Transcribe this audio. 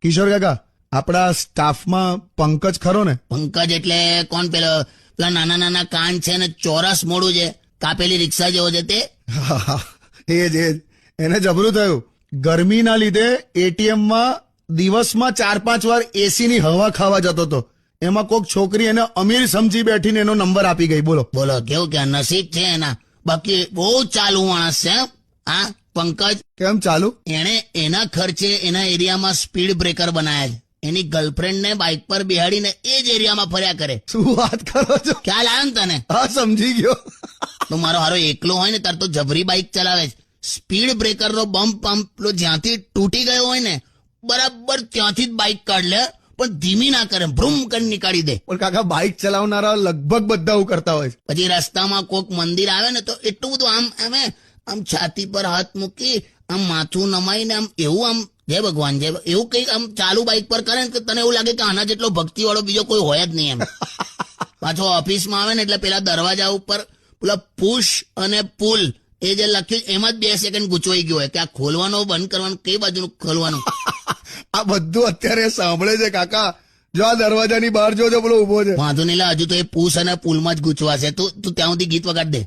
કિશોર કાકા, આપણા સ્ટાફમાં પંકજ ખરો ને? પંકજ એટલે કોણ? પેલા નાના નાના કાન છે ને ચોરસ મોડું છે, કાપેલી રિક્ષા જેવો છે તે? એજ એને જબરું થયું. ગરમીના લીધે એટીએમમાં દિવસમાં 4-5 વાર એસી ની હવા ખાવા જતો હતો. એમાં કોક છોકરી એને અમીર સમજી બેઠીને એનો નંબર આપી ગઈ. બોલો બોલો, કેવું કે નસીબ છે એના. બાકી બહુ ચાલુ માણસ છે હા પંકજ. કેમ ચાલુ? એણે એના ખર્ચે એના એરિયામાં સ્પીડ બ્રેકર બનાયા છે. એની ગર્લફ્રેન્ડ ને બાઇક પર બેહાડીને એ જ એરિયામાં ફર્યા કરે. શું વાત કરો છો? ખ્યાલ આવ્યો ને તને? હા, સમજી ગયો. તો મારો હારો એકલો હોય ને તાર તો જબરી બાઇક ચલાવે છે. સ્પીડ બ્રેકર નો બમ્પ જ્યાંથી તૂટી ગયો હોય ને બરાબર ત્યાંથી જ બાઇક કાઢ લે, પણ ધીમી ના કરે, ભ્રુમ કરી નીકાળી દે. પણ કાકા, બાઇક ચલાવનારા લગભગ બધા એવું કરતા હોય છે. પછી રસ્તામાં કોક મંદિર આવે ને તો એટલું બધું આમ છાતી પર હાથ મૂકી આમ માથું નમાઈને આમ એવું આમ જય ભગવાન જય એવું કઈક આમ ચાલુ બાઇક પર કરે ને કે તને એવું લાગે કે આના જેટલો ભક્તિ વાળો બીજો કોઈ હોય જ નહીં એમ. પાછો ઓફિસમાં આવે ને એટલે પેલા દરવાજા ઉપર પેલા પુશ અને પુલ એ જે લખ્યું એમાં જ 2 સેકન્ડ ગૂંચવાઈ ગયો હોય કે આ ખોલવાનો બંધ કરવાનું, કઈ બાજુનું ખોલવાનું. આ બધું અત્યારે સાંભળે છે કાકા. જો આ દરવાજાની બહાર જોજો, પેલો ઉભો છે. વાંધો નહીં, હજુ તો એ પુશ અને પુલમાં જ ગૂંચવાશે. તું ત્યાં સુધી ગીત વગાડ દે.